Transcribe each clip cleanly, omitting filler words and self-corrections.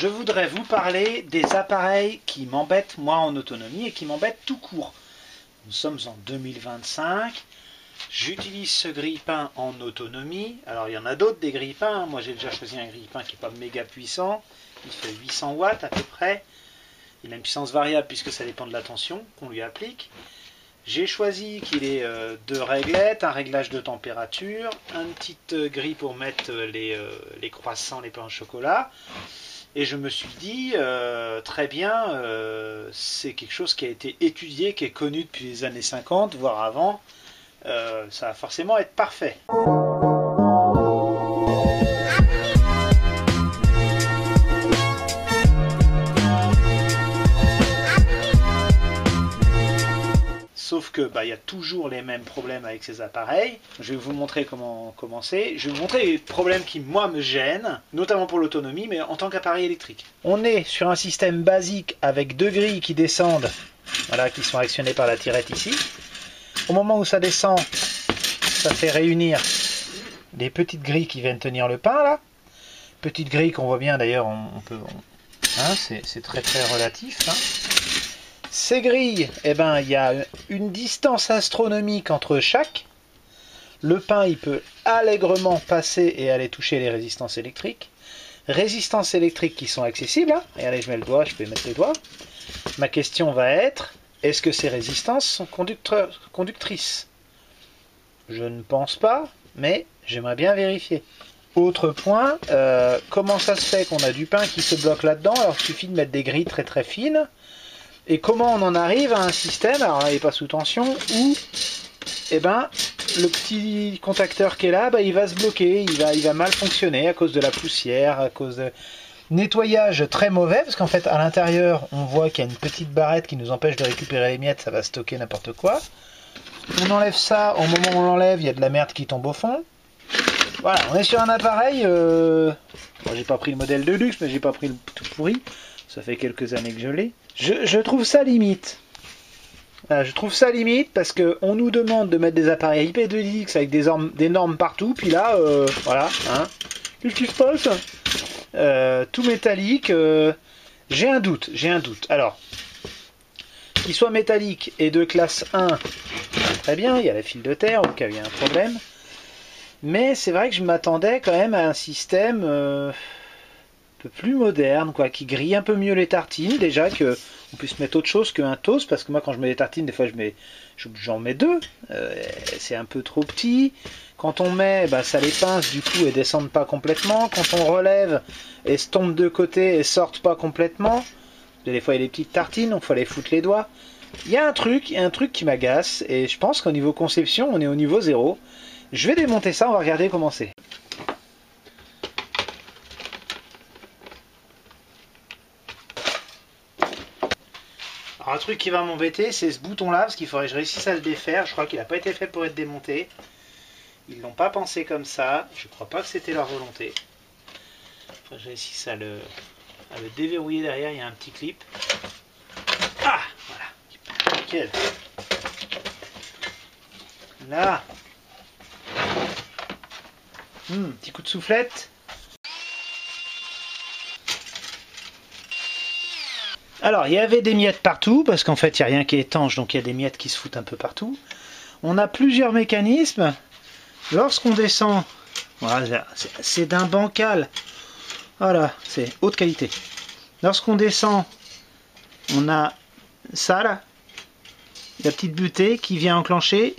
je voudrais vous parler des appareils qui m'embêtent moi en autonomie et qui m'embêtent tout court. Nous sommes en 2025, j'utilise ce grille-pain en autonomie. Alors il y en a d'autres des grille-pains, moi j'ai déjà choisi un grille-pain qui n'est pas méga puissant, il fait 800 watts à peu près. Il a une puissance variable puisque ça dépend de la tension qu'on lui applique. J'ai choisi qu'il ait deux réglettes, un réglage de température, une petite grille pour mettre les croissants, les pains au chocolat. Et je me suis dit, très bien, c'est quelque chose qui a été étudié, qui est connu depuis les années 50, voire avant. Ça va forcément être parfait. Sauf que y a toujours les mêmes problèmes avec ces appareils. Je vais vous montrer comment commencer. Je vais vous montrer les problèmes qui, moi, me gênent, notamment pour l'autonomie, mais en tant qu'appareil électrique. On est sur un système basique avec deux grilles qui descendent, voilà, qui sont actionnées par la tirette ici. Au moment où ça descend, ça fait réunir les petites grilles qui viennent tenir le pain, là. Petites grilles qu'on voit bien, d'ailleurs, c'est très très relatif, hein. Ces grilles, il y a une distance astronomique entre chaque. Le pain, il peut allègrement passer et aller toucher les résistances électriques. Résistances électriques qui sont accessibles. Hein. Regardez, je mets le doigt, je peux mettre les doigts. Ma question va être, est-ce que ces résistances sont conductrices? Je ne pense pas, mais j'aimerais bien vérifier. Autre point, comment ça se fait qu'on a du pain qui se bloque là-dedans alors qu'il suffit de mettre des grilles très très fines? Et comment on en arrive à un système, alors là il n'est pas sous tension, où le petit contacteur qui est là, il va se bloquer, il va mal fonctionner à cause de la poussière, à cause de nettoyage très mauvais, parce qu'en fait à l'intérieur on voit qu'il y a une petite barrette qui nous empêche de récupérer les miettes, ça va stocker n'importe quoi. On enlève ça, au moment où on l'enlève, il y a de la merde qui tombe au fond. Voilà, on est sur un appareil, j'ai pas pris le modèle de luxe, mais j'ai pas pris le tout pourri, ça fait quelques années que je l'ai. Je trouve ça limite. Voilà, je trouve ça limite parce qu'on nous demande de mettre des appareils IP2X avec des normes partout, puis là, voilà, hein. Qu'est-ce qui se passe? Tout métallique, j'ai un doute. Alors, qu'il soit métallique et de classe 1, très bien, il y a la file de terre, au cas où il y a un problème. Mais c'est vrai que je m'attendais quand même à un système peu plus moderne, quoi, qui grille un peu mieux les tartines, déjà que on puisse mettre autre chose qu'un toast, parce que moi quand je mets les tartines, des fois j'en mets deux, c'est un peu trop petit. Quand on met, ça les pince, du coup elles descendent pas complètement. Quand on relève, elles se tombent de côté et sortent pas complètement. Des fois il y a des petites tartines, donc il faut aller foutre les doigts. Il y a un truc qui m'agace, et je pense qu'au niveau conception, on est au niveau 0. Je vais démonter ça, on va regarder comment c'est. Alors un truc qui va m'embêter, c'est ce bouton là, parce qu'il faudrait que je réussisse à le défaire. Je crois qu'il n'a pas été fait pour être démonté. Ils l'ont pas pensé comme ça. Je crois pas que c'était leur volonté. Il faudrait que je réussisse à le déverrouiller derrière. Il y a un petit clip. Ah, voilà. Nickel. Là. Petit coup de soufflette. Alors, il y avait des miettes partout, parce qu'en fait, il n'y a rien qui est étanche, donc il y a des miettes qui se foutent un peu partout. On a plusieurs mécanismes. Lorsqu'on descend, voilà, c'est d'un bancal. Voilà, c'est haute qualité. Lorsqu'on descend, on a ça là, la petite butée qui vient enclencher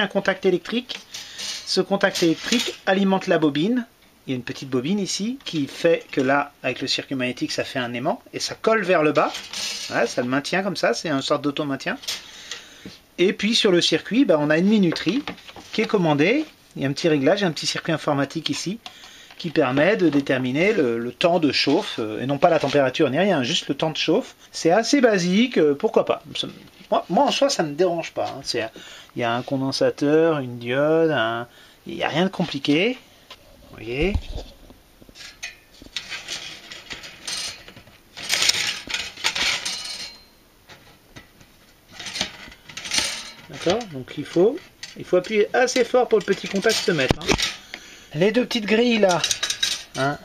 un contact électrique. Ce contact électrique alimente la bobine. Il y a une petite bobine ici qui fait que là, avec le circuit magnétique, ça fait un aimant et ça colle vers le bas. Voilà, ça le maintient comme ça, c'est une sorte d'auto-maintien. Et puis sur le circuit, on a une minuterie qui est commandée. Il y a un petit réglage, un petit circuit informatique ici qui permet de déterminer le temps de chauffe, et non pas la température ni rien, juste le temps de chauffe. C'est assez basique, pourquoi pas. Moi en soi ça ne me dérange pas. Hein. Il y a un condensateur, une diode, il n'y a rien de compliqué. Vous voyez, d'accord, donc il faut appuyer assez fort pour le petit contact se mettre. Hein. Les deux petites grilles là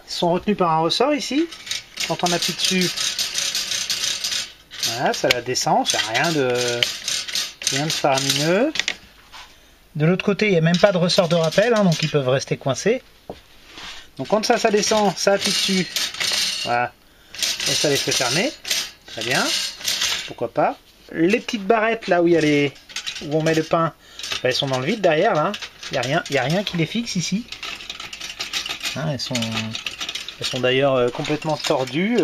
sont retenues par un ressort ici. quand on appuie dessus, voilà, ça la descend, c'est rien de faramineux. De l'autre côté, il n'y a même pas de ressort de rappel, hein, donc ils peuvent rester coincés. Donc quand ça descend, ça appuie dessus, voilà, et ça les fait fermer. Très bien, pourquoi pas. Les petites barrettes là où où on met le pain, elles sont dans le vide derrière là. Il n'y a rien qui les fixe ici. Hein, elles sont d'ailleurs complètement tordues.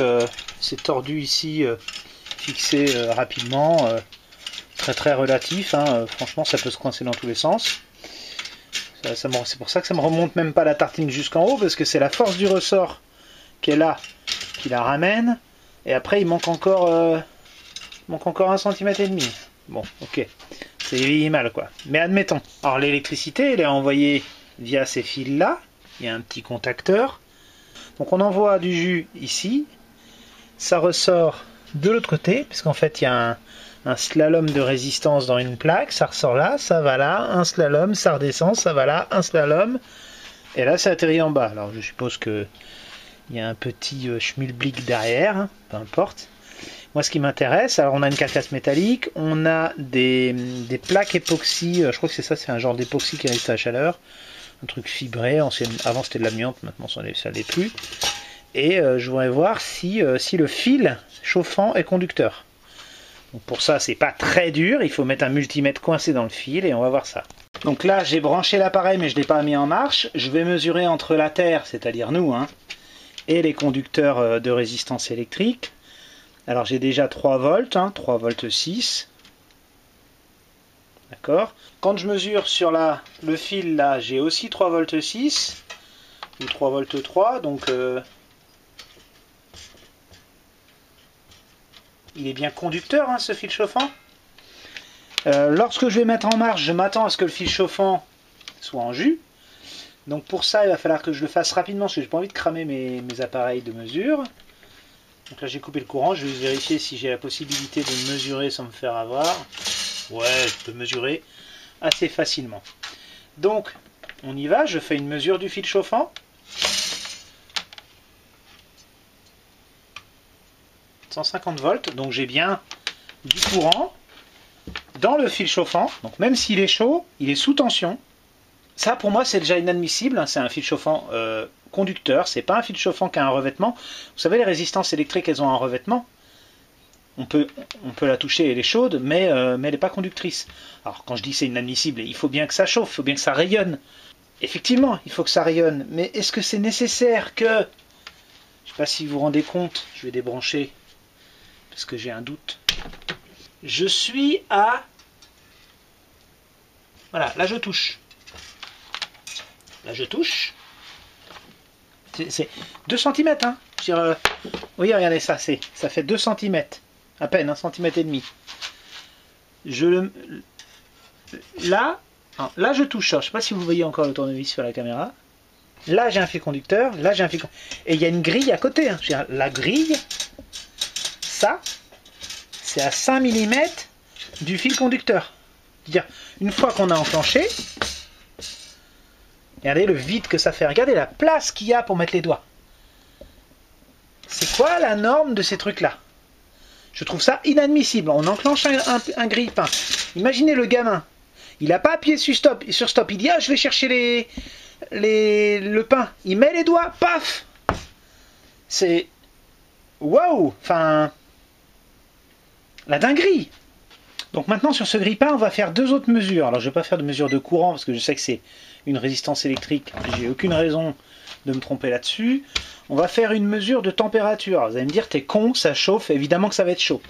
C'est tordu ici, fixé rapidement. Très très relatif. Hein, franchement, ça peut se coincer dans tous les sens. C'est pour ça que ça me remonte même pas la tartine jusqu'en haut, parce que c'est la force du ressort qui est là, qui la ramène. Et après, il manque encore 1,5 cm. Bon, ok. C'est vieilli mal, quoi. Mais admettons. Alors, l'électricité, elle est envoyée via ces fils-là. Il y a un petit contacteur. Donc, on envoie du jus ici. Ça ressort de l'autre côté, puisqu'en fait, il y a un slalom de résistance dans une plaque. Ça ressort là, ça va là. Un slalom, ça redescend, ça va là. Un slalom. Et là, ça atterrit en bas. Alors, je suppose que il y a un petit schmilblick derrière. Hein, peu importe. Moi, ce qui m'intéresse, alors on a une carcasse métallique, on a des plaques époxy, je crois que c'est ça, c'est un genre d'époxy qui résiste à la chaleur, un truc fibré, avant c'était de l'amiante, maintenant ça l'est plus. Et je voudrais voir si le fil chauffant est conducteur. Donc pour ça, c'est pas très dur, il faut mettre un multimètre coincé dans le fil et on va voir ça. Donc là, j'ai branché l'appareil, mais je ne l'ai pas mis en marche. Je vais mesurer entre la terre, c'est-à-dire nous, hein, et les conducteurs de résistance électrique. Alors j'ai déjà 3 volts, hein, 3 volts 6. D'accord. Quand je mesure sur le fil là, j'ai aussi 3 volts 6 ou 3 volts 3, donc il est bien conducteur, hein, ce fil chauffant. Lorsque je vais mettre en marche, je m'attends à ce que le fil chauffant soit en jus. Donc pour ça, il va falloir que je le fasse rapidement parce que j'ai pas envie de cramer mes appareils de mesure. Donc là j'ai coupé le courant, je vais vérifier si j'ai la possibilité de mesurer sans me faire avoir. Ouais, je peux mesurer assez facilement. Donc on y va, je fais une mesure du fil chauffant. 150 volts, donc j'ai bien du courant dans le fil chauffant. Donc même s'il est chaud, il est sous tension. Ça pour moi c'est déjà inadmissible, hein. C'est un fil chauffant conducteur, c'est pas un fil chauffant qui a un revêtement. Vous savez, les résistances électriques, elles ont un revêtement. On peut la toucher, elle est chaude, mais elle n'est pas conductrice. Alors quand je dis c'est inadmissible, il faut bien que ça chauffe, il faut bien que ça rayonne. Effectivement, il faut que ça rayonne, mais est-ce que c'est nécessaire que... Je ne sais pas si vous vous rendez compte, je vais débrancher, parce que j'ai un doute. Je suis à... Voilà, là je touche. Là je touche. C'est 2 cm, hein. Oui, regardez ça, ça fait 2 cm. À peine, 1 cm et demi. Là je touche. Je ne sais pas si vous voyez encore le tournevis sur la caméra. Là j'ai un fil conducteur, là j'ai un fil conducteur. Et il y a une grille à côté. Hein. La grille, ça, c'est à 5 mm du fil conducteur. C'est-à-dire, une fois qu'on a enclenché, regardez le vide que ça fait. Regardez la place qu'il y a pour mettre les doigts. C'est quoi la norme de ces trucs-là? Je trouve ça inadmissible. On enclenche un grille-pain. Imaginez le gamin. Il n'a pas appuyé sur stop. Il dit, ah, je vais chercher le pain. Il met les doigts. Paf! C'est... Waouh! Enfin... La dinguerie! Donc maintenant, sur ce grille-pain, on va faire 2 autres mesures. Alors, je ne vais pas faire de mesure de courant, parce que je sais que c'est une résistance électrique. J'ai aucune raison de me tromper là-dessus. On va faire une mesure de température. Vous allez me dire, t'es con, ça chauffe, évidemment que ça va être chaud.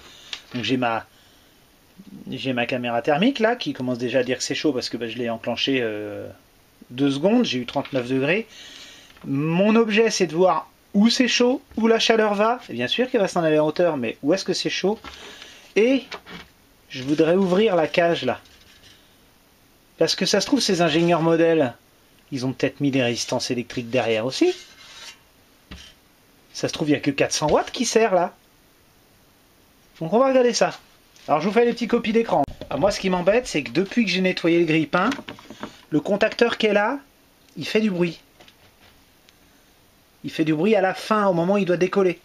Donc j'ai ma caméra thermique là, qui commence déjà à dire que c'est chaud, parce que je l'ai enclenché 2 secondes, j'ai eu 39 degrés. Mon objet, c'est de voir où c'est chaud, où la chaleur va. Et bien sûr qu'elle va s'en aller en hauteur, mais où est-ce que c'est chaud? Et je voudrais ouvrir la cage là. Parce que ça se trouve, ces ingénieurs modèles, ils ont peut-être mis des résistances électriques derrière aussi. Ça se trouve, il n'y a que 400 watts qui sert là. Donc on va regarder ça. Alors je vous fais les petites copies d'écran. Moi, ce qui m'embête, c'est que depuis que j'ai nettoyé le grille-pain, le contacteur qui est là, il fait du bruit. Il fait du bruit à la fin, au moment où il doit décoller.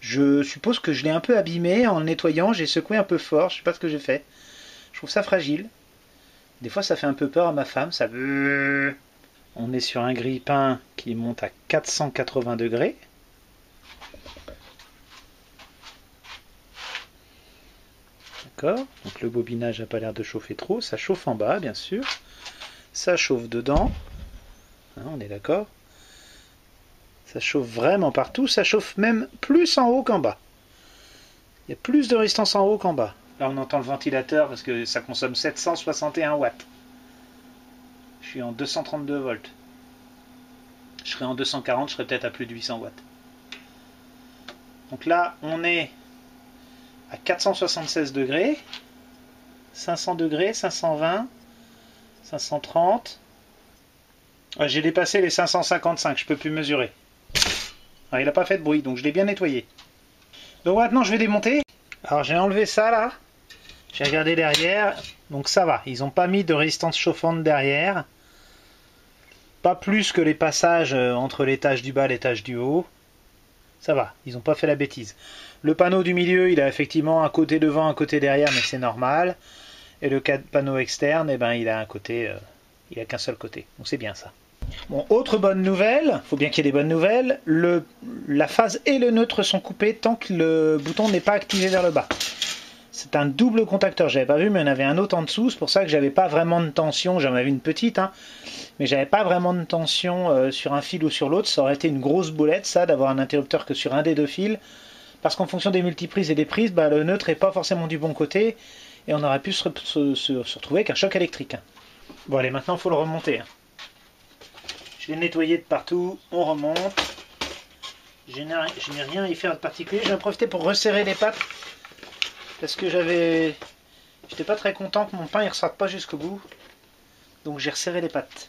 Je suppose que je l'ai un peu abîmé en le nettoyant, j'ai secoué un peu fort, je sais pas ce que j'ai fait. Je trouve ça fragile. Des fois ça fait un peu peur à ma femme, ça... On est sur un grille-pain qui monte à 480 degrés. D'accord, donc le bobinage n'a pas l'air de chauffer trop, ça chauffe en bas bien sûr, ça chauffe dedans, hein, on est d'accord. Ça chauffe vraiment partout, ça chauffe même plus en haut qu'en bas. Il y a plus de résistance en haut qu'en bas. Là on entend le ventilateur parce que ça consomme 761 watts. Je suis en 232 volts. Je serais en 240, je serais peut-être à plus de 800 watts. Donc là on est à 476 degrés, 500 degrés, 520, 530. Ah, j'ai dépassé les 555, je peux plus mesurer. Ah, il n'a pas fait de bruit, donc je l'ai bien nettoyé. Donc maintenant je vais démonter. Alors j'ai enlevé ça là. J'ai regardé derrière. Donc ça va, ils n'ont pas mis de résistance chauffante derrière. Pas plus que les passages entre l'étage du bas et l'étage du haut. Ça va, ils n'ont pas fait la bêtise. Le panneau du milieu, il a effectivement un côté devant, un côté derrière, mais c'est normal. Et le panneau externe, eh ben, il a un côté, il a qu'un seul côté. Donc c'est bien ça. Bon, autre bonne nouvelle, il faut bien qu'il y ait des bonnes nouvelles, la phase et le neutre sont coupés tant que le bouton n'est pas activé vers le bas. C'est un double contacteur, j'avais pas vu, mais il y en avait un autre en dessous, c'est pour ça que j'avais pas vraiment de tension, j'en avais une petite, hein, mais j'avais pas vraiment de tension sur un fil ou sur l'autre, ça aurait été une grosse boulette ça, d'avoir un interrupteur que sur un des deux fils, parce qu'en fonction des multiprises et des prises, bah, le neutre est pas forcément du bon côté, et on aurait pu se retrouver avec un choc électrique. Bon allez, maintenant il faut le remonter. Hein. Je l'ai nettoyé de partout, on remonte. Je n'ai rien à y faire de particulier. J'en ai profité pour resserrer les pattes. Parce que j'étais pas très content que mon pain ne ressorte pas jusqu'au bout. Donc j'ai resserré les pattes.